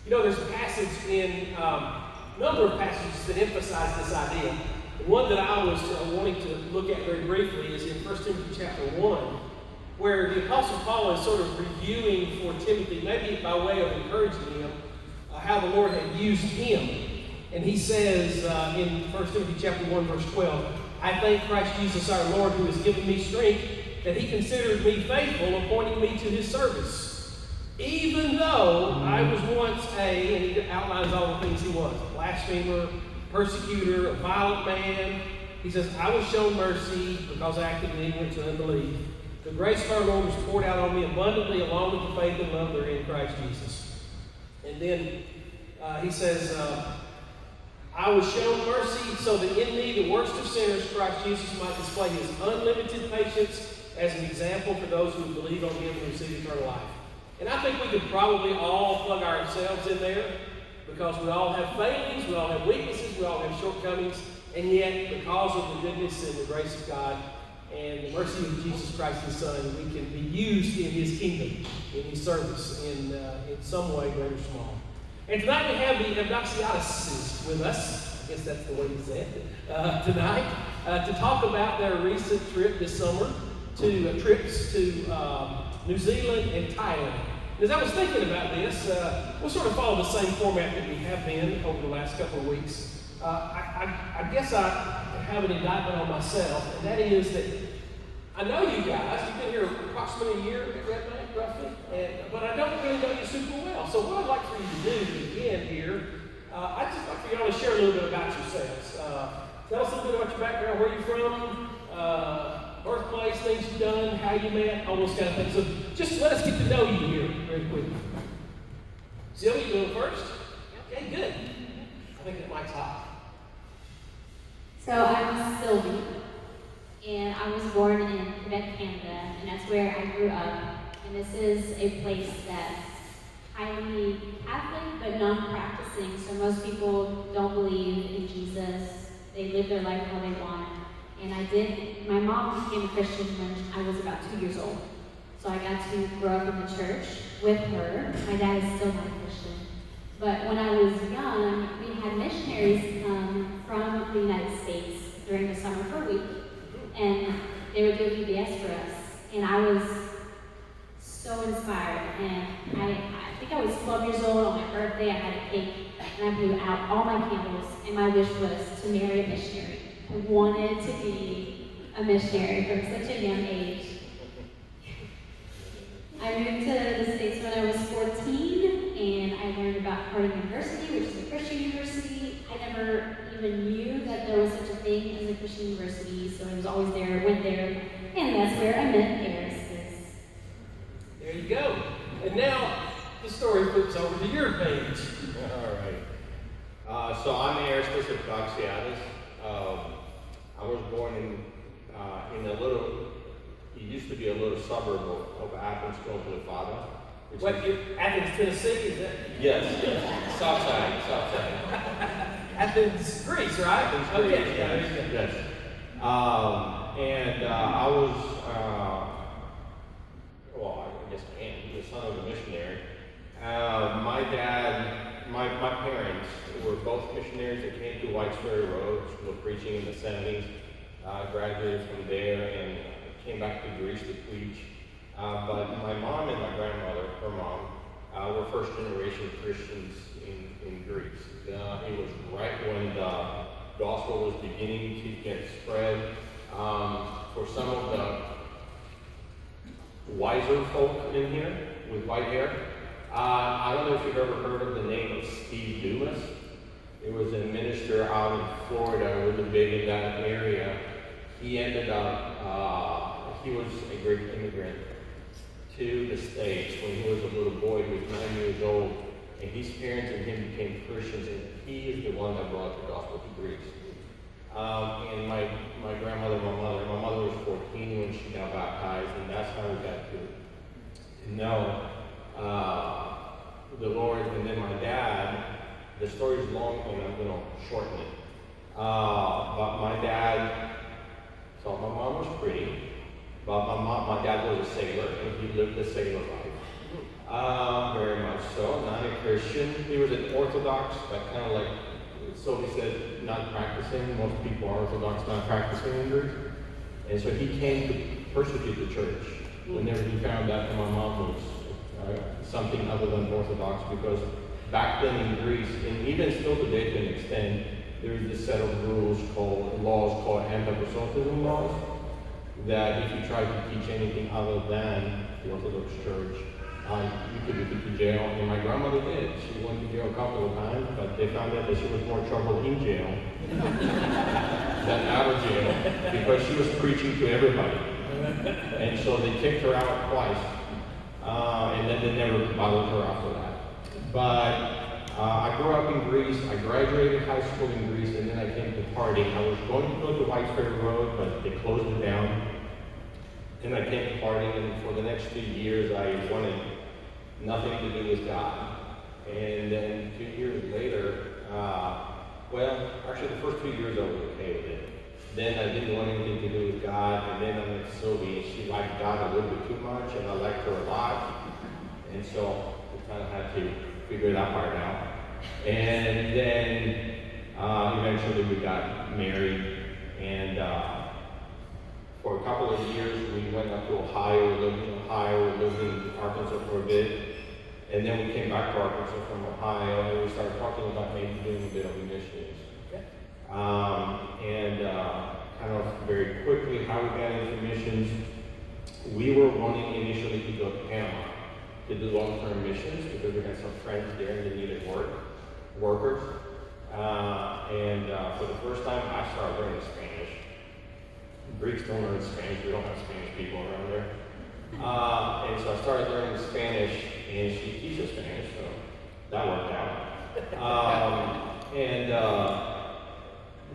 You know, there's a passage in a number of passages that emphasize this idea. The one that I was wanting to look at very briefly is in 1 Timothy chapter 1, where the Apostle Paul is sort of reviewing for Timothy, maybe by way of encouraging him, how the Lord had used him. And he says in 1 Timothy chapter 1, verse 12, I thank Christ Jesus our Lord, who has given me strength, that he considered me faithful, appointing me to his service. Even though I was once and he outlines all the things he was, a blasphemer, persecutor, a violent man. He says, I was shown mercy because I acted in ignorance and unbelief. The grace of our Lord was poured out on me abundantly, along with the faith and love that are in Christ Jesus. And then he says, I was shown mercy so that in me, the worst of sinners, Christ Jesus might display his unlimited patience as an example for those who believe on him and receive eternal life. And I think we could probably all plug ourselves in there, because we all have failings, we all have weaknesses, we all have shortcomings, and yet because of the goodness and the grace of God and the mercy of Jesus Christ his Son, we can be used in his kingdom, in his service, in some way, great or small. And tonight we have the Evdoxiatises with us, I guess that's the way you say it, tonight, to talk about their recent trip this summer, trips to New Zealand and Thailand. As I was thinking about this, we'll sort of follow the same format that we have been over the last couple of weeks. I guess I have an indictment on myself, and that is that I know you guys. You've been here approximately a year at Red Bank, roughly, but I don't really know you super well. So what I'd like for you to do to begin here, I'd just like for y'all to share a little bit about yourselves. Tell us a little bit about your background, where you're from, birthplace, things you've done, how you met, all those kind of things. So just let us get to know you here very quickly. Sylvia, you going first? Okay, good. I think that mic's hot. So I'm Sylvie, and I was born in Quebec, Canada, and that's where I grew up. And this is a place that's highly Catholic, but non-practicing. So most people don't believe in Jesus. They live their life how they want. And my mom became a Christian when I was about 2 years old. So I got to grow up in the church with her. My dad is still not a Christian. But when I was young, we had missionaries come from the United States during the summer for a week. And they would do a VBS for us. And I was so inspired. And I think I was 12 years old. On my birthday, I had a cake. And I blew out all my candles. And my wish was to marry a missionary. I wanted to be a missionary from such a young age. I moved to the States when I was 14, and I learned about Harding University, which is a Christian university. I never even knew that there was such a thing as a Christian university, so I was always there, went there, and that's where I met Eris. There you go. And now the story flips over to your page. All right. So I'm Eris Evdoxiatis. I was born in it used to be a little suburb of Athens called Blythada. What, Athens, Tennessee, is that? Yes. South side. Athens, Greece, right? Athens, Okay. Greece, yes. I was, I guess I am, the son of a missionary. My parents were both missionaries that came to Whites Ferry Road, School of Preaching in the 70s, graduated from there and came back to Greece to preach. But my mom and my grandmother, her mom, were first generation Christians in Greece. It was right when the gospel was beginning to get spread. For some of the wiser folk in here with white hair, I don't know if you've ever heard of the name of Steve Dumas. It was a minister out in Florida, really big in that area. He ended up, he was a great immigrant to the States when he was a little boy. He was 9 years old, and his parents and him became Christians, and he is the one that brought the gospel to Greece. And my grandmother, my mother was 14 when she got baptized, and that's how we got to know the Lord. And then my dad, the story is long, and I'm going to shorten it. But my dad, so my mom was pretty, but my dad was a sailor, and he lived a sailor life. Very much so, not a Christian. He was an Orthodox, but kind of like, so he said, not practicing. Most people are Orthodox, not practicing in Greece. And so he came to persecute the church whenever he found out that my mom was something other than Orthodox, because back then in Greece, and even still today to an extent, there is this set of laws called anti-proselytism laws, that if you try to teach anything other than the Orthodox Church, you could be put to jail. And my grandmother did. She went to jail a couple of times, but they found out that she was more trouble in jail than out of jail, because she was preaching to everybody. And so they kicked her out twice, and then they never bothered her after that. But I grew up in Greece. I graduated high school in Greece, and then I came to partying. I was going to go to White Ferry Road, but they closed it down. And I came to partying, and for the next 2 years, I wanted nothing to do with God. And then 2 years later, well, actually the first 2 years I was okay with it. Then I didn't want anything to do with God, and then I met Sylvie, and she liked God a little bit too much, and I liked her a lot. And so we kind of had to figure that part out. And then eventually we got married, and for a couple of years we went up to Ohio. We lived in Ohio, we lived in Arkansas for a bit, and then we came back to Arkansas from Ohio, and we started talking about maybe doing a bit of missions. Okay. Kind of very quickly how we got into missions, we were wanting initially to go to Panama to do long-term missions, because we had some friends there and they needed workers. For the first time, I started learning Spanish. Greeks don't learn Spanish. We don't have Spanish people around there. And so I started learning Spanish, and she teaches Spanish, so that worked out.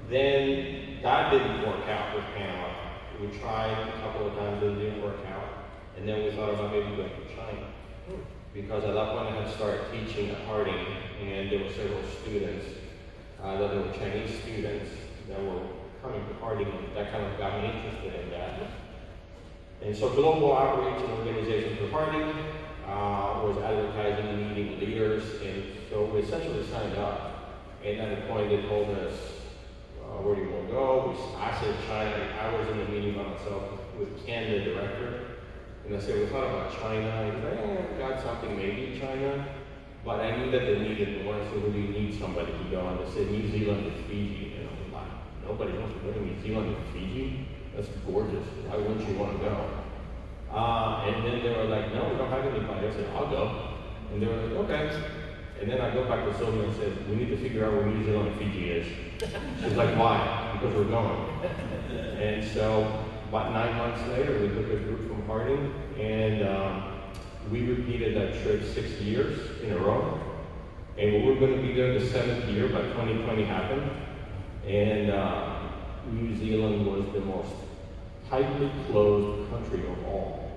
Then that didn't work out with Panama. We tried a couple of times, it didn't work out. And then we thought about maybe going to China. Because at that point I had started teaching at Harding, and there were several students, that were Chinese students that were coming to Harding, and that kind of got me interested in that. And so Global Outreach and Organization for Harding was advertising and meeting leaders, and so we essentially signed up. And at a point they told us, where do you want to go? I said China. I was in a meeting by myself with Ken, the director. And I said, we thought about China. And he said, we got something maybe in China. But I knew that they needed more, so we need somebody to go. And they said, New Zealand and Fiji. And I was like, nobody wants to go to New Zealand and Fiji? That's gorgeous. Why wouldn't you want to go? And then they were like, no, we don't have anybody. I said, I'll go. And they were like, okay. And then I go back to Sylvia and said, we need to figure out where New Zealand and Fiji is. She's like, why? Because we're going. And so about 9 months later, we took a group from Harding, and we repeated that trip 6 years in a row. And we were going to be there the 7th year, but 2020 happened. And New Zealand was the most tightly closed country of all,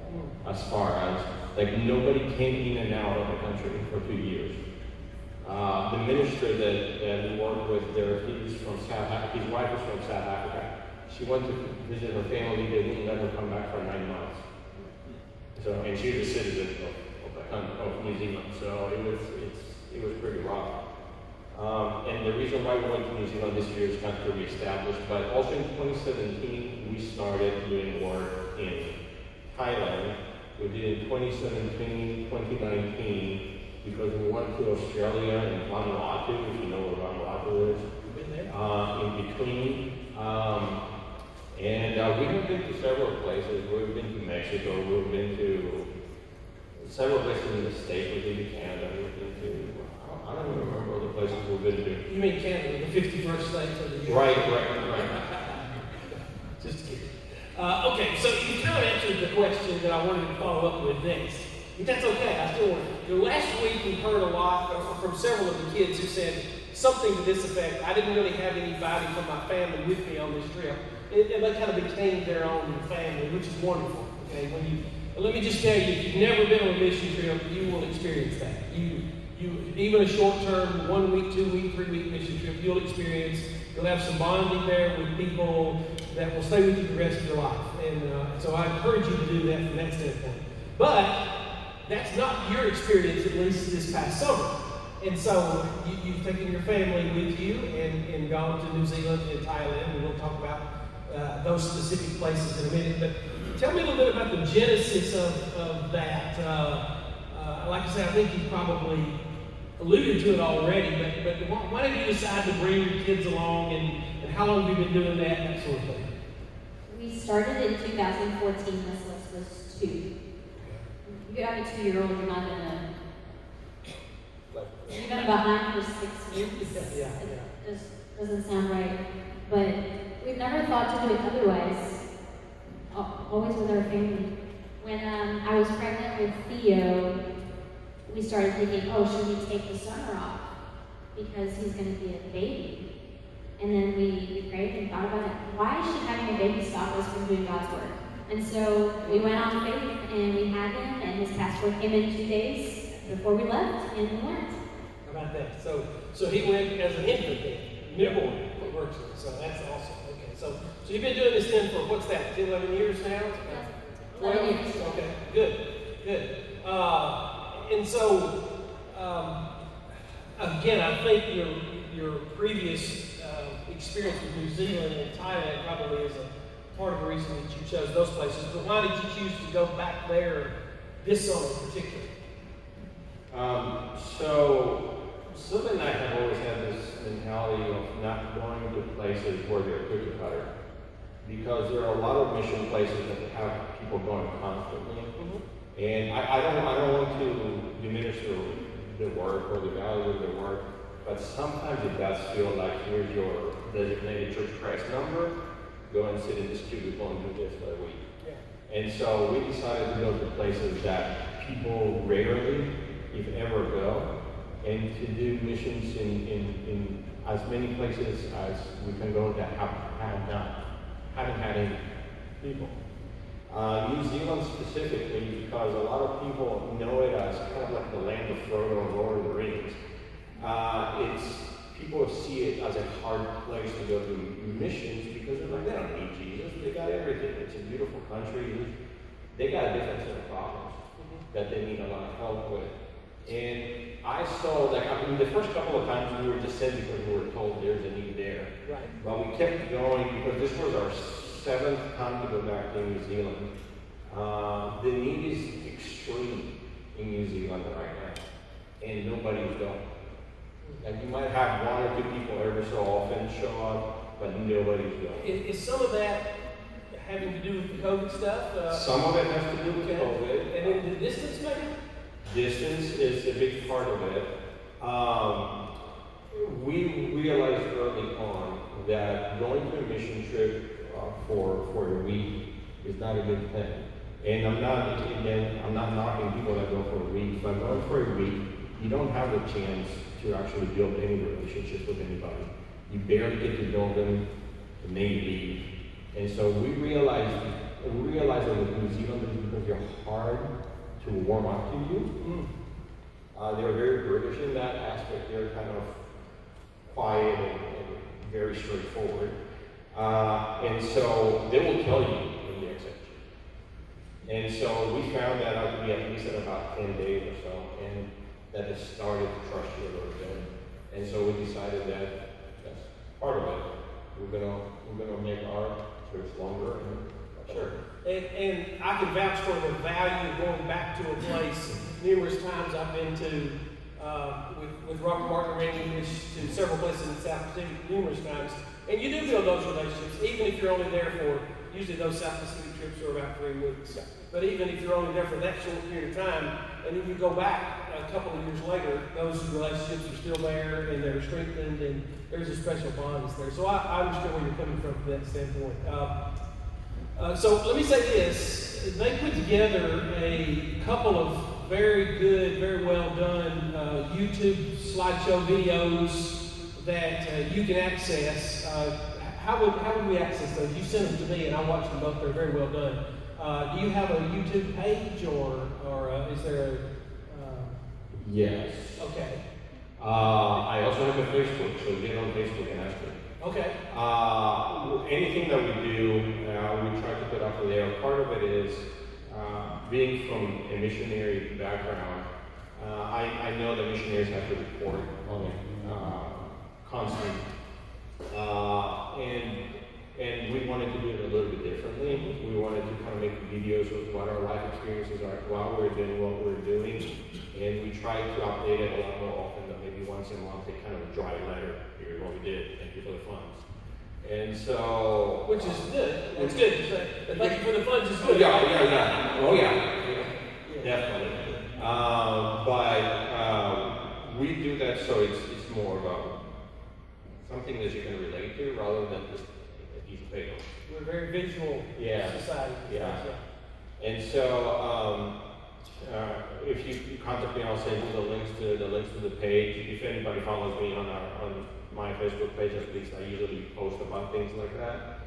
as far as, like, nobody came in and out of the country for 2 years. The minister that we worked with there, he's from South Africa. His wife is from South Africa. She went to visit her family. They wouldn't let her come back for 9 months. So, and she's a citizen of New Zealand. So it was pretty rough. And the reason why we went to New Zealand this year is kind of to reestablish. But also in 2017, we started doing work in Thailand. We did in 2017, 2019. Because we went to Australia and Vanuatu, if you know where Vanuatu is. You've been there? In between. And we have been to several places. We've been to Mexico, we've been to several places in the States, we've been to Canada, we've been to, I don't even remember all the places we've been to. You mean Canada, the 51st state of the US? Right. Just kidding. Okay, so you kind of answered the question that I wanted to follow up with next. But that's okay, I still want to. Last week we heard a lot from several of the kids who said something to this effect. I didn't really have anybody from my family with me on this trip. And they kind of became their own family, which is wonderful. Okay, let me just tell you, if you've never been on a mission trip, you will experience that. You even a short-term 1 week, 2 week, 3 week mission trip, you'll have some bonding there with people that will stay with you the rest of your life. And so I encourage you to do that from that standpoint. But that's not your experience, at least this past summer. And so you've taken your family with you and gone to New Zealand and Thailand, and we'll talk about those specific places in a minute. But tell me a little bit about the genesis of that. Like I said, I think you probably alluded to it already, but why did you decide to bring your kids along, and how long have you been doing that, and that sort of thing? We started in 2014, this list was 2. You have a 2-year-old, you're not gonna, you've been behind for 6 weeks. Yeah. It just doesn't sound right. But we've never thought to do it otherwise, always with our family. When I was pregnant with Theo, we started thinking, oh, should we take the summer off? Because he's going to be a baby. And then we prayed and thought about it. Why should having a baby stop us from doing God's work? And so we went on faith and we had him, and his passport came in 2 days before we left, and we went. How about that? So he went as an infant then, newborn, it works. So that's awesome. Okay, so you've been doing this then for, what's that, 11 years now? 11 years. Okay, good. And so, again, I think your previous experience with New Zealand and Thailand probably is a part of the reason that you chose those places. But why did you choose to go back there this summer in particular? So Sylvia and I have always had this mentality of not going to places where they're cookie cutter, because there are a lot of mission places that have people going constantly. Mm-hmm. And I don't want to diminish the work or the value of the work, but sometimes it does feel like here's your designated church Christ number, go and sit in this cubicle and do this for a week. Yeah. And so we decided to go to places that people rarely, if ever, go, and to do missions in as many places as we can go that haven't had any people. New Zealand specifically, because a lot of people know it as kind of like the land of Frodo and Lord of the Rings. People see it as a hard place to go to missions because they're like, they don't need Jesus, they got everything. It's a beautiful country. They got a different set of problems that they need a lot of help with. And I saw that, the first couple of times we were just sent because we were told there's a need there. Right. But we kept going because this was our 7th time to go back to New Zealand. The need is extreme in New Zealand right now, and nobody's going. Like, you might have 1 or 2 people every so often show up, but nobody's going. Is some of that having to do with the COVID stuff? Some of it has to do with COVID. And then the distance, maybe? Distance is a big part of it. We realized early on that going to a mission trip for a week is not a good thing. And I'm not knocking people that go for a week, but going for a week, you don't have the chance to actually build any relationships with anybody. You barely get to know them, and they leave. And so we realized that with New Zealanders, because they're hard to warm up to you. They're very British in that aspect. They're kind of quiet and very straightforward. And so they will tell you when they accept you. And so we found that out to be at least at about 10 days or so, and that it started to trust you a little bit. And so we decided that that's part of it. We're gonna make our trips longer. Sure. And I can vouch for the value of going back to a place. Numerous times I've been to, with Robert Martin and Randy English, to several places in the South Pacific numerous times. And you do build those relationships, even if you're only there for, usually those South Pacific trips are about 3 weeks. But even if you're only there for that short period of time, and then you go back a couple of years later, those relationships are still there, and they're strengthened, and there's a special bond that's there. So I understand where you're coming from that standpoint. So let me say this, they put together a couple of very good, very well done YouTube slideshow videos that you can access. How would we access those? You sent them to me and I watched them both, they're very well done. Do you have a YouTube page or is there a... Yes. Okay. I also have a Facebook, so get on Facebook and ask me. Okay. Anything that we do, we try to put up there. Part of it is being from a missionary background. I know the missionaries have to report on it constantly. And we wanted to do it a little bit differently. We wanted to kind of make videos of what our life experiences are while we're doing what we're doing. And we tried to update it a lot more often than maybe once a month, a kind of a dry letter. Here's what we did, thank you for the funds. And so... Which is good. That's good. Thank you for the funds is good. Yeah. Oh, yeah. Definitely. But we do that so it's more about something that you can relate to rather than just a piece of paper. We're a very visual society. Yeah. And so if you contact me, I'll send you the links to the page. If anybody follows me on my Facebook page, at least I usually post about things like that.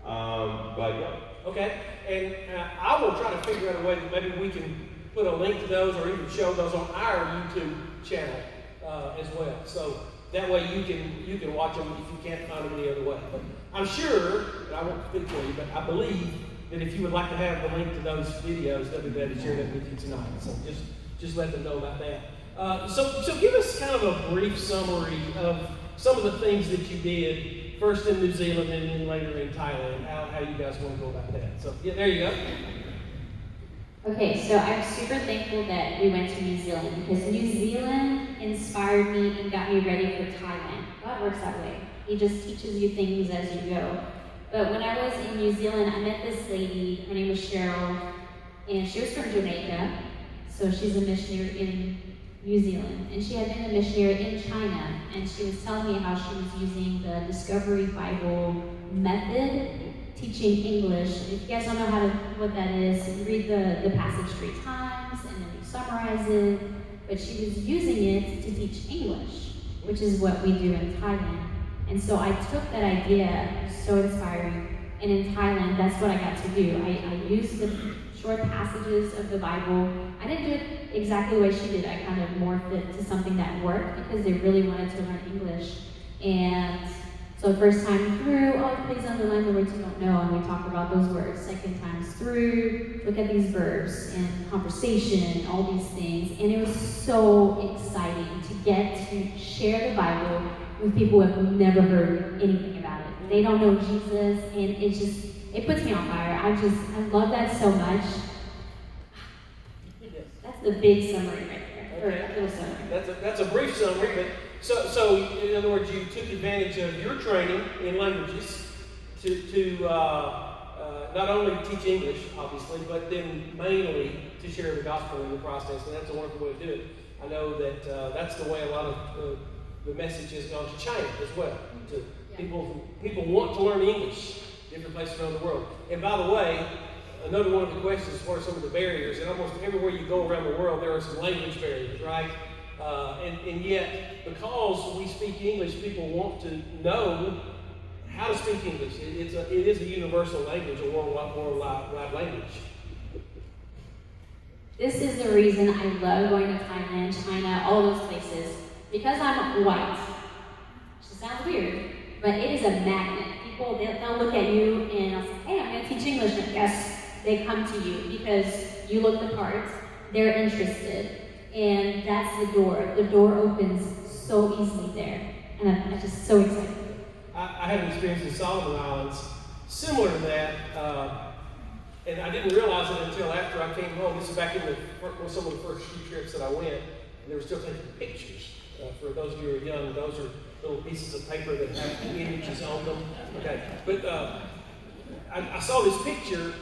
But yeah. Okay, and I will try to figure out a way that maybe we can put a link to those or even show those on our YouTube channel as well. So that way you can watch them if you can't find them any other way. But I'm sure, and I won't speak for you, but I believe that if you would like to have the link to those videos, they'll be glad to share that with you tonight. So just let them know about that. So give us kind of a brief summary of some of the things that you did, first in New Zealand and then later in Thailand, how you guys want to go about that. So yeah, there you go. Okay, so I'm super thankful that we went to New Zealand because New Zealand inspired me and got me ready for Thailand. God works that way. He just teaches you things as you go. But when I was in New Zealand, I met this lady, her name was Cheryl, and she was from Jamaica. So she's a missionary in New Zealand. And she had been a missionary in China, and she was telling me how she was using the Discovery Bible method teaching English. If you guys don't know what that is, you read the passage 3 times and then you summarize it. But she was using it to teach English, which is what we do in Thailand. And so I took that idea, so inspiring, and in Thailand, that's what I got to do. I used the short passages of the Bible. I didn't do it exactly the way she did. I kind of morphed it to something that worked because they really wanted to learn English. And so first time through, please underline the words you don't know, and we talk about those words. Second time through, look at these verbs and conversation, all these things. And it was so exciting to get to share the Bible with people who have never heard anything about it. They don't know Jesus, and it puts me on fire. I love that so much. That's the big summary right there. Okay. Little summary. That's a brief summary, but so in other words, you took advantage of your training in languages to not only teach English, obviously, but then mainly to share the gospel in the process, and that's a wonderful way to do it. I know that that's the way a lot of the message has gone to China as well. To people want to learn English, different places around the world. And by the way, another one of the questions were some of the barriers, and almost everywhere you go around the world, there are some language barriers, right? And yet, because we speak English, people want to know how to speak English. It is a universal language, a worldwide language. This is the reason I love going to Thailand, China, all those places. Because I'm white. Which sounds weird, but it is a magnet. People, they'll look at you and I'll say, hey, I'm going to teach English. And yes, they come to you because you look the part, they're interested. And that's the door. The door opens so easily there. And I'm just so excited. I had an experience in Solomon Islands similar to that. And I didn't realize it until after I came home. This is back in some of the first few trips that I went. And they were still taking pictures. For those of you who are young, those are little pieces of paper that have images on them. Okay, but I saw this picture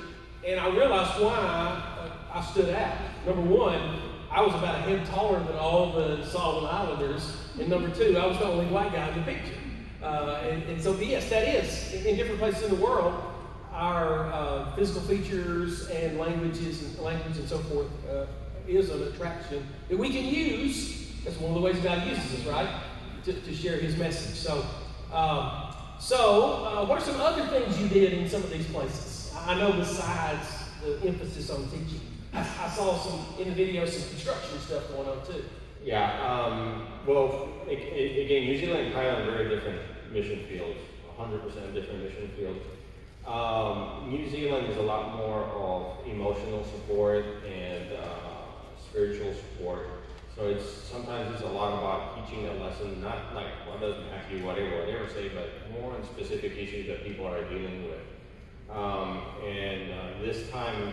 and I realized why I stood out. Number one, I was about a head taller than all the Solomon Islanders, and number two, I was the only white guy in the picture. And so, yes, that is in different places in the world. Our physical features and language and so forth is an attraction that we can use. That's one of the ways God uses us, right? To share His message. So, what are some other things you did in some of these places? I know besides the emphasis on teaching, I saw in the video some construction stuff going on too. Yeah. Well, again, New Zealand and Thailand are very different mission fields. 100% different mission fields. New Zealand is a lot more of emotional support and spiritual support. So sometimes it's a lot about teaching a lesson, not like what does Matthew, whatever say, but more on specific issues that people are dealing with. This time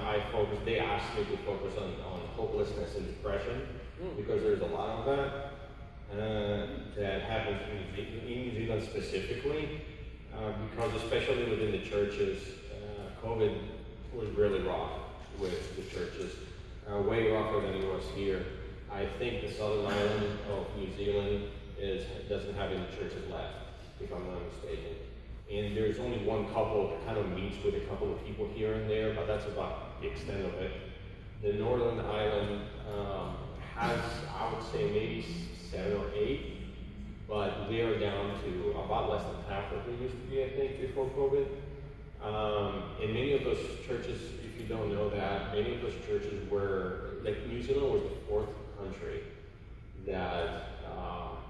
they asked me to focus on hopelessness and depression, because there's a lot of that happens in New Zealand specifically, because especially within the churches, COVID was really rough with the churches, way rougher than it was here. I think the southern island of New Zealand doesn't have any churches left, if I'm not mistaken. And there's only one couple that kind of meets with a couple of people here and there, but that's about the extent of it. The northern island has, I would say, maybe 7 or 8, but they are down to about less than half what they used to be, I think, before COVID. And many of those churches, if you don't know that, many of those churches were, like New Zealand was the 4th country that,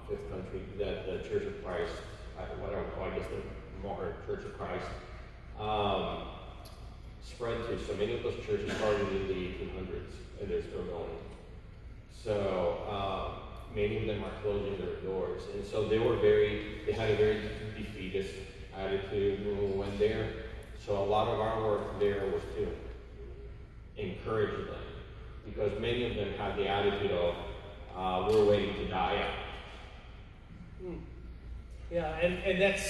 5th country that the Church of Christ, what I would call, I guess, the modern Church of Christ, spread to. So many of those churches started in the 1800s, and they're still going. So many of them are closing their doors, and so they had a very defeatist attitude when we went there. So a lot of our work there was to encourage them, because many of them had the attitude of, we're waiting to die out. Yeah, and that's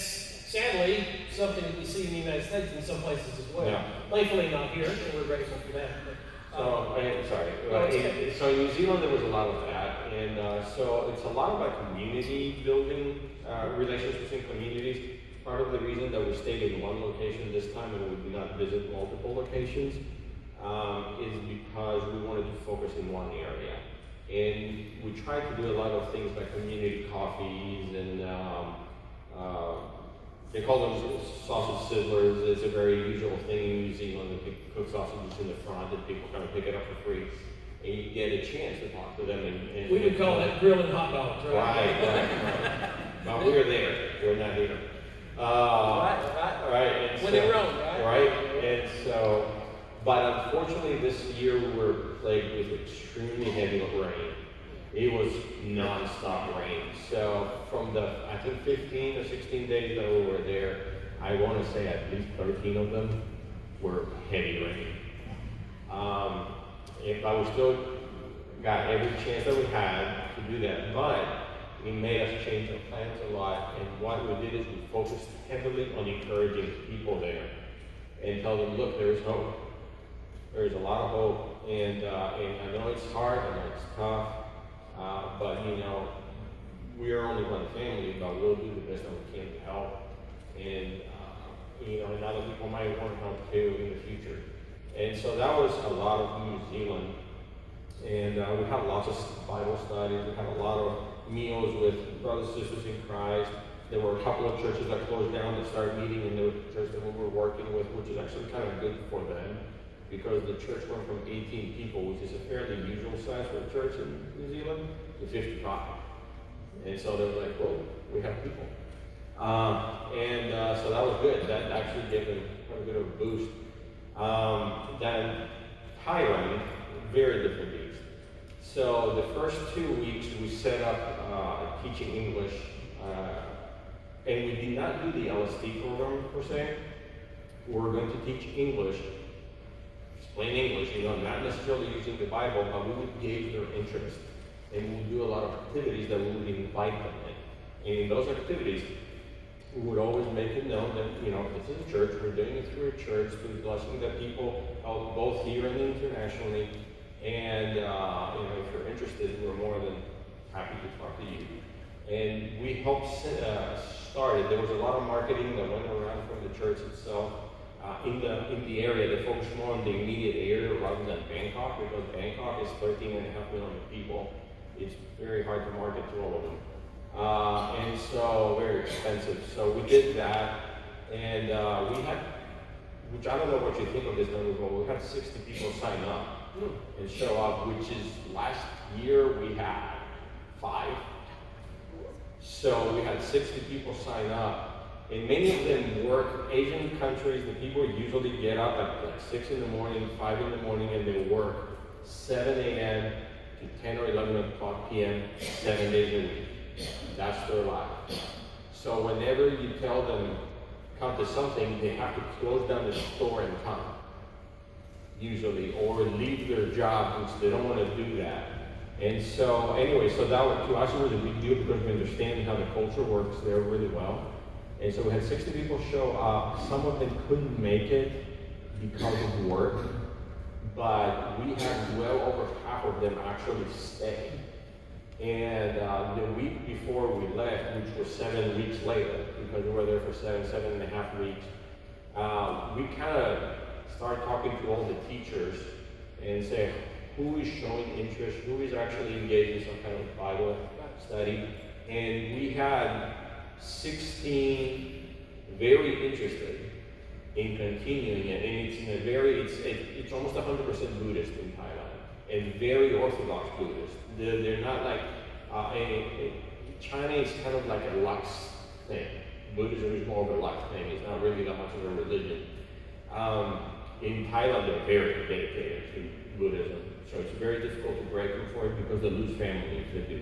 sadly something that we see in the United States in some places as well. Yeah. Thankfully not here, and we're grateful for that. So in New Zealand there was a lot of that, and so it's a lot about community building, relationships in communities. Part of the reason that we stayed in one location this time and we did not visit multiple locations is because we wanted to focus in one area. And we tried to do a lot of things like community coffees and they call them sausage sizzlers. It's a very usual thing in New Zealand that people cook sausages in the front and people kind of pick it up for free. And you get a chance to talk to them. And we would call that grilling hot dogs, right? Right. But we're there. We're not here. Right. When in Rome, right? Right. And so, but unfortunately this year we were plagued with extremely heavy rain. It was non-stop rain. So from the, I think 15 or 16 days that we were there, I want to say at least 13 of them were heavy rain. But we still got every chance that we had to do that. But it made us change our plans a lot. And what we did is we focused heavily on encouraging people there and tell them, look, there is hope. There is a lot of hope. And I know it's hard, I know it's tough. But you know, we are only one family, but we'll do the best that we can to help. And you know, and other people might want to help too in the future. And so that was a lot of New Zealand. And we had lots of Bible studies. We had a lot of meals with brothers and sisters in Christ. There were a couple of churches that closed down that started meeting in the church that we were working with, which is actually kind of good for them, because the church went from 18 people, which is a fairly usual size for a church in New Zealand, to 55. And so they were like, whoa, we have people. So that was good. That actually gave them quite a bit of a boost. Then Thailand, very different beast. So the first 2 weeks we set up teaching English, and we did not do the LSD program per se. We were going to teach English, plain English, you know, not necessarily using the Bible, but we would gauge their interest. And we would do a lot of activities that we would invite them in. And in those activities, we would always make it known that, you know, this is a church, we're doing it through a church, through the blessing that people help both here and internationally. And, you know, if you're interested, we're more than happy to talk to you. And we helped start it. There was a lot of marketing that went around from the church itself. In the area, they focused more on the immediate area rather than Bangkok, because Bangkok is 13.5 million people. It's very hard to market to all of them. And so very expensive. So we did that, and we had, which I don't know what you think of this number, but we had 60 people sign up and show up, which is last year we had 5. So we had 60 people sign up. And many of them work, Asian countries, the people usually get up at like 6 in the morning, 5 in the morning, and they work 7 a.m. to 10 or 11 o'clock p.m., 7 days a week. That's their life. So whenever you tell them come to something, they have to close down the store and come, usually, or leave their job, because they don't want to do that. And so, anyway, so that to us was a big deal because we understand how the culture works there really well. And so we had 60 people show up. Some of them couldn't make it because of work, but we had well over half of them actually stay. And the week before we left, which was 7 weeks later, because we were there for 7.5 weeks, we kind of started talking to all the teachers and say, who is showing interest, who is actually engaged in some kind of Bible study. And we had 16 very interested in continuing it, and it's in a very, it's almost 100% Buddhist in Thailand, and very Orthodox Buddhist. They're not like, China is kind of like a lax thing. Buddhism is more of a lax thing. It's not really that much of a religion. In Thailand, they're very dedicated to Buddhism, so it's very difficult to break them for it because they lose family if they do.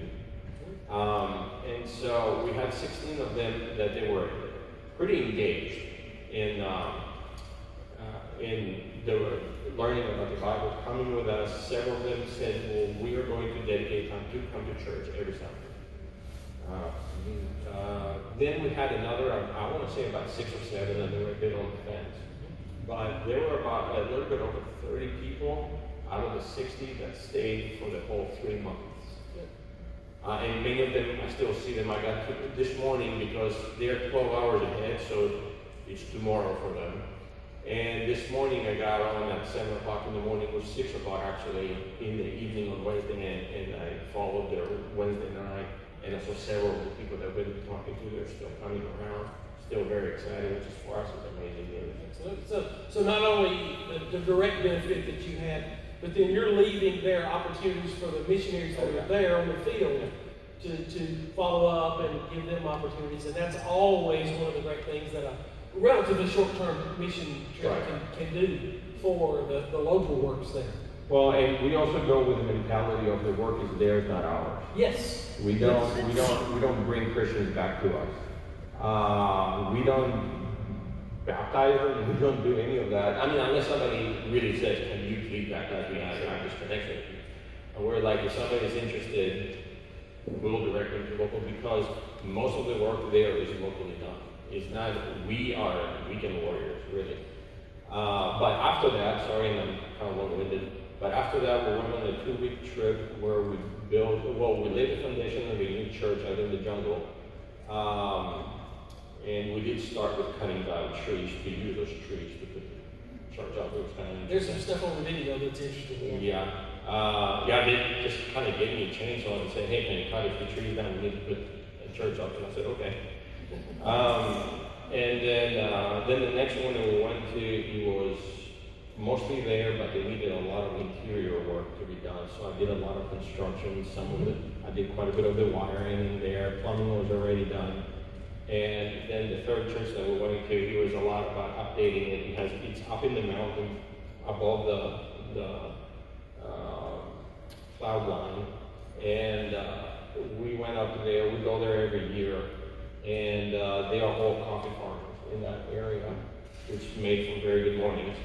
And so we had 16 of them that they were pretty engaged in the learning about the Bible, coming with us. Several of them said, well, we are going to dedicate time to come to church every Sunday. Then we had another, I want to say about 6 or 7, and they were a bit on the fence. But there were about a little bit over 30 people out of the 60 that stayed for the whole 3 months. And many of them, I still see them. I got to this morning because they're 12 hours ahead, so it's tomorrow for them. And this morning I got on at 7 o'clock in the morning, it was 6 o'clock actually in the evening on Wednesday, and I followed their Wednesday night. And I saw several of the people that we've been talking to, they're still coming around, still very excited, which is for us is amazing news. So not only the direct benefit that you had, but then you're leaving there opportunities for the missionaries that are there on the field to follow up and give them opportunities. And that's always one of the great things that a relatively short-term mission trip can do for the local works there. Well, and we also go with the mentality of the work is theirs, not ours. Yes. We don't bring Christians back to us. We don't baptize them. We don't do any of that. I mean, unless somebody really says, "Can you please baptize me?" I have this connection. And we're like, if somebody is interested, we'll direct them to local, because most of the work there is locally done. It's not. We are weekend warriors, really. But after that, sorry, and I'm kind of long-winded. But after that, we went on a 2-week trip where we we laid the foundation of a new church out in the jungle. And we did start with cutting down trees to use those trees to put the church up. It was kind of interesting. There's some stuff on the video that's interesting. Yeah, they just kind of gave me a chainsaw and said, hey, can you cut a few trees down? We need to put a church up. And I said, okay. And then the next one that we went to, it was mostly there, but they needed a lot of interior work to be done. So I did a lot of construction. Some of it, I did quite a bit of the wiring in there. Plumbing was already done. And then the third church that we went to, it was a lot about updating it. It's up in the mountain above the cloud line. And we went up there. We go there every year. And they are all coffee farmers in that area, which made for very good mornings.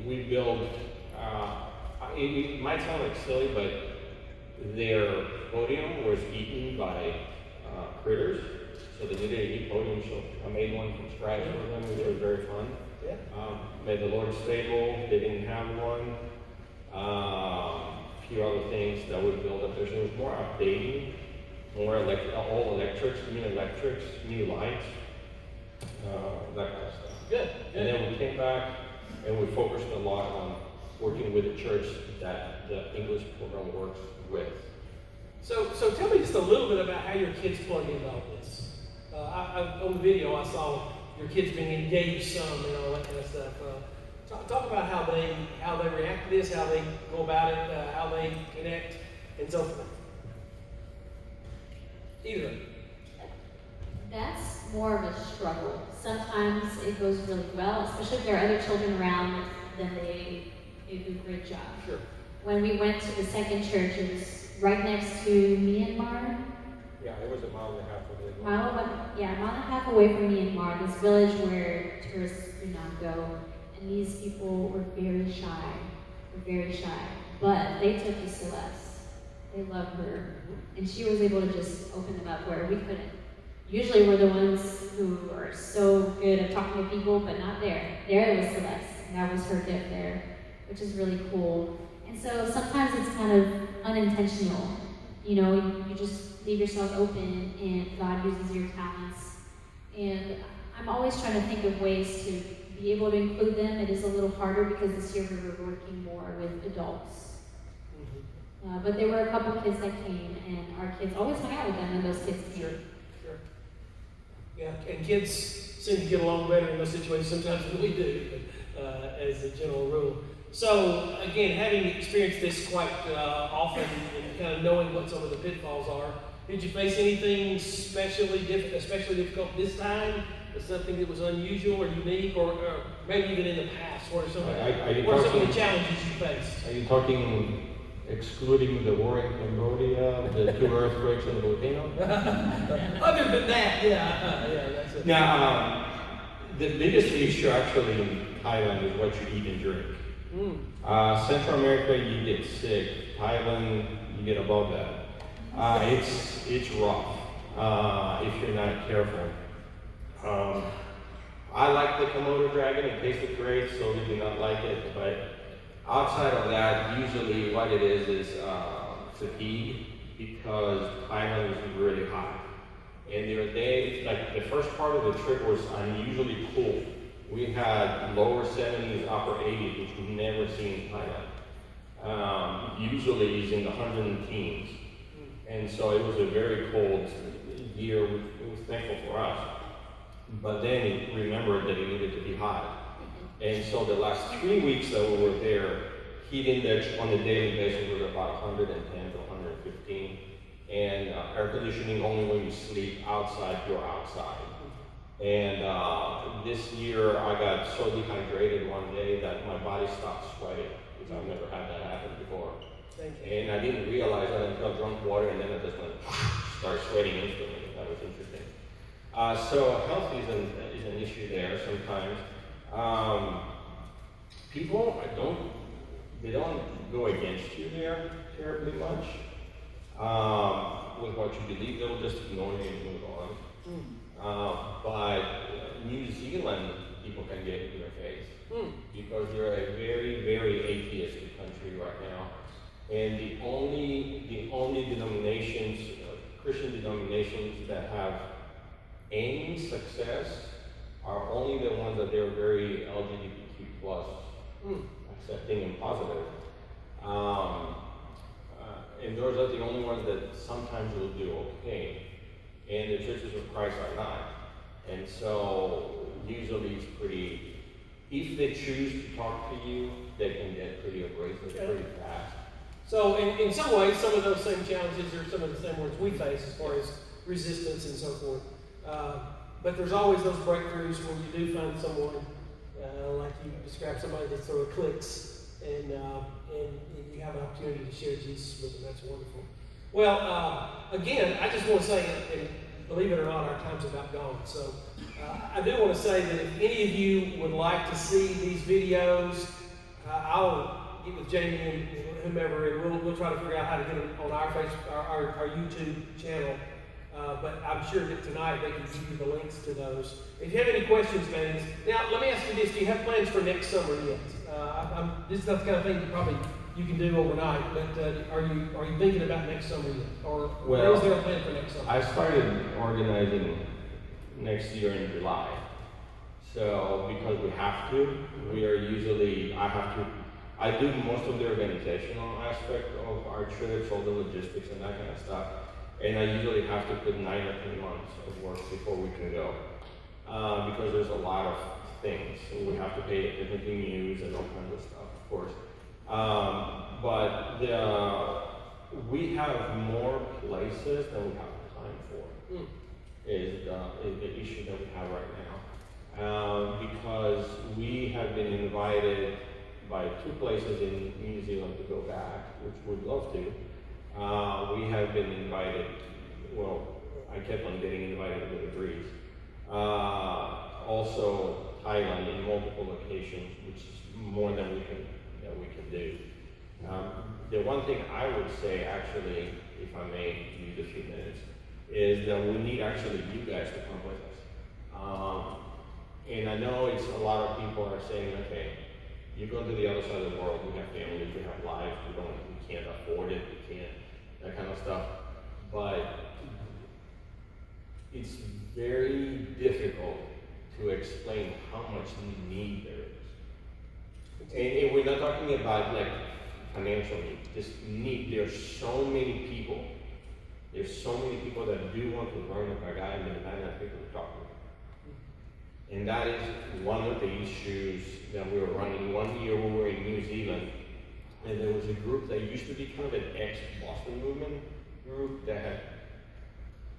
We build, it might sound like silly, but their podium was eaten by critters, so they needed a new podium, so I made one from scratch for them, which was very fun. Yeah. Made the Lord's table, they didn't have one. A few other things that we built up there, so it was more updating, more all electrics, new lights. That kind of stuff. Good. And then we came back and we focused a lot on working with the church that the English program works with. So tell me just a little bit about how your kids plug into all this. On the video, I saw your kids being engaged some and all that kind of stuff. Talk about how they react to this, how they go about it, how they connect, and so forth. Either. That's more of a struggle. Sometimes it goes really well, especially if there are other children around, then they they do a great job. Sure. When we went to the second church, it was right next to Myanmar. Yeah, it was a mile and a half away. A mile and a half away from Myanmar, this village where tourists do not go. And these people were very shy. But they took to Celeste. They loved her. And she was able to just open them up where we couldn't. Usually we're the ones who are so good at talking to people, but not there. There it was Celeste, and that was her gift there, which is really cool. And so sometimes it's kind of unintentional. You know, you just leave yourself open, and God uses your talents. And I'm always trying to think of ways to be able to include them. It is a little harder because this year we were working more with adults. But there were a couple kids that came, and our kids always hung out with them, and those kids came. Sure. Yeah, and kids seem to get along better in those situations sometimes than we do, as a general rule. So, again, having experienced this quite often and kind of knowing what some of the pitfalls are, did you face anything especially difficult this time? Or something that was unusual or unique, or maybe even in the past? What are some of the challenges you faced? Are you talking excluding the war in Cambodia, the 2 earthquakes and the volcano? Other than that, yeah, that's it. Now, the biggest issue actually in Thailand is what you eat and drink. Central America, you get sick. Thailand, you get above that. It's rough if you're not careful. I like the Komodo dragon. It tasted great, so we do not like it. But outside of that, usually what it is fatigue, because Thailand is really hot. And there were days, like the first part of the trip was unusually cool. We had lower 70s, upper 80s, which we've never seen in Thailand. Usually it's in the 100 teens. And so it was a very cold year. It was thankful for us. But then it remembered that it needed to be hot. And so the last 3 weeks that we were there, heat index on a daily basis was about 110 to 115. And air conditioning only when you sleep outside, you're outside. And this year I got so dehydrated one day that my body stopped sweating, because I've never had that happen before. And I didn't realize that until I drank water, and then I just went, start sweating instantly. That was interesting. So health is an issue there sometimes. People they don't go against you there terribly much. With what you believe, they'll just ignore you and move on. But New Zealand, people can get into your face because they're a very, very atheistic country right now. And the only denominations, Christian denominations that have any success are only the ones that they're very LGBTQ plus accepting and positive. And those are the only ones that sometimes will do okay. And the churches of Christ are not. And so usually it's pretty, if they choose to talk to you, they can get pretty abrasive pretty fast. So in some ways, some of those same challenges are some of the same ones we face as far as resistance and so forth. But there's always those breakthroughs when you do find someone, like you described, somebody that sort of clicks and you have an opportunity to share Jesus with them. That's wonderful. Well, again, I just want to say, and believe it or not, our time's about gone. So I do want to say that if any of you would like to see these videos, I'll get with Jamie and whomever, and we'll try to figure out how to get them on our YouTube channel. But I'm sure that tonight they can give you the links to those. If you have any questions, man, now let me ask you this: do you have plans for next summer yet? This is not the kind of thing you can do overnight. But are you thinking about next summer yet, or is there a plan for next summer? I started organizing next year in July. So because we have to, I do most of the organizational aspect of our trips, all the logistics and that kind of stuff. And I usually have to put 9 or 10 months of work before we can go. Because there's a lot of things. So we have to pay everything news and all kinds of stuff, of course. But we have more places than we have time for, is the issue that we have right now. Because we have been invited by 2 places in New Zealand to go back, which we'd love to. We have been invited, well, I kept on getting invited with Greece. Also Thailand in multiple locations, which is more than we can do. The one thing I would say, actually, if I may use a few minutes, is that we need actually you guys to come with us. And I know it's a lot of people are saying, okay, you're going to the other side of the world, we have families, we have lives, we can't afford it, we can't, that kind of stuff. But it's very difficult to explain how much need there is. And we're not talking about like financial need, just need. There's so many people that do want to learn about God and the man that people are talking about. And that is one of the issues that we were running. One year we were in New Zealand, and there was a group that used to be kind of an ex-Boston movement group that had,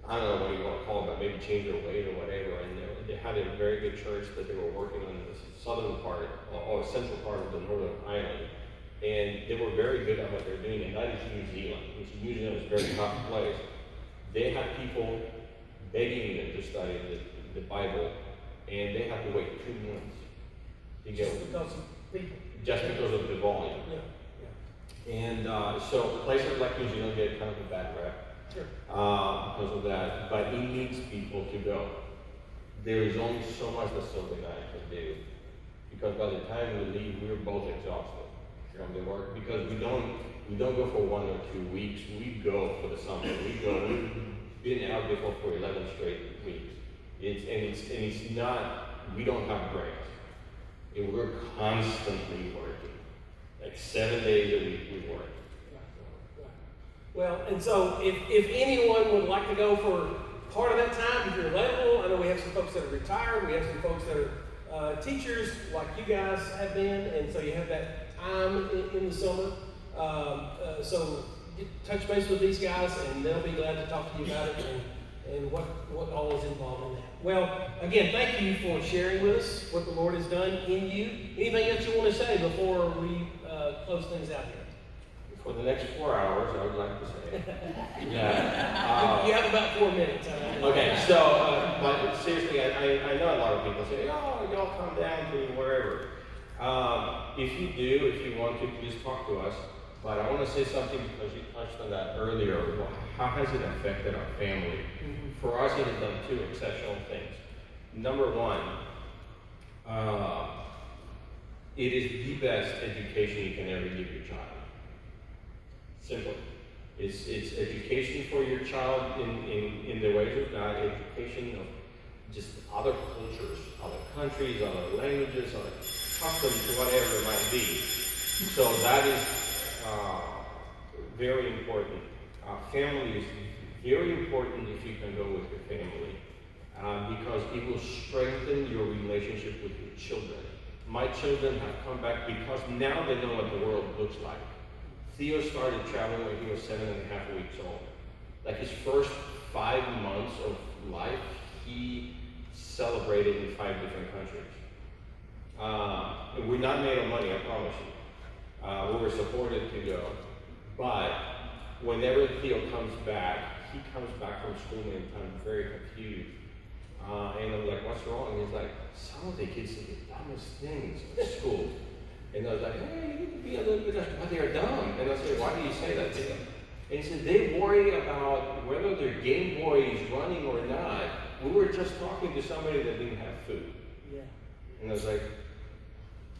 I don't know what you want to call it, but maybe changed their way or whatever. And they had a very good church that they were working on the southern part or central part of the Northern Island. And they were very good at what they're doing, and that is New Zealand, which New Zealand is a very tough place. They had people begging them to study the Bible, and they had to wait 2 months to get just because of the volume. Yeah. And so places like New Zealand get kind of a bad rep because of that, but it needs people to go. There is only so much that Sylvia and I can do, because by the time we leave, we're both exhausted from the work, because we don't go for 1 or 2 weeks. We go for the summer. We've been out before for 11 straight weeks. It's not. We don't have breaks. And we're constantly working, like 7 days a week we work. Well, and so if anyone would like to go for part of that time, if you're available, I know we have some folks that are retired. We have some folks that are teachers, like you guys have been, and so you have that time in the summer. So touch base with these guys, and they'll be glad to talk to you about it and what all is involved in that. Well, again, thank you for sharing with us what the Lord has done in you. Anything else you want to say before we close things out here? For the next 4 hours, I would like to say. You have about 4 minutes. Okay, so, but seriously, I know a lot of people say, oh, y'all come down to wherever. If you do, if you want to, please talk to us. But I want to say something because you touched on that earlier. How has it affected our family? Mm-hmm. For us, it has done 2 exceptional things. Number one, it is the best education you can ever give your child. Simply. It's education for your child in the ways of God, education of just other cultures, other countries, other languages, other customs, whatever it might be. So that is very important. Family is very important if you can go with your family, because it will strengthen your relationship with your children. My children have come back because now they know what the world looks like. Theo started traveling when he was 7.5 weeks old. Like his first 5 months of life, he celebrated in 5 different countries. We're not made of money, I promise you. We were supported to go. But whenever Theo comes back, he comes back from school and I'm very confused. And I'm like, what's wrong? He's like, some of the kids say the dumbest things at school. And I was like, hey, you need to be a little bit, but they're dumb. And I said, why do you say that to them? And he said, they worry about whether their Game Boy is running or not. We were just talking to somebody that didn't have food. Yeah. And I was like,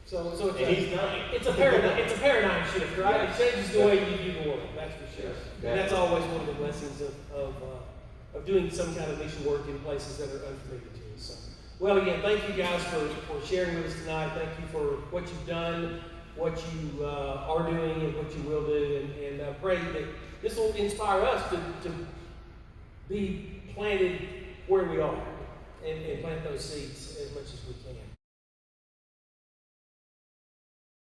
so it's a paradigm shift, right? Yes. It changes the way you view the world, that's for sure. Yes. And that's always one of the blessings of doing some kind of mission work in places that are unfamiliar to us. So, well, again, thank you guys for sharing with us tonight. Thank you for what you've done, what you are doing, and what you will do. And I pray that this will inspire us to be planted where we are and plant those seeds as much as we can.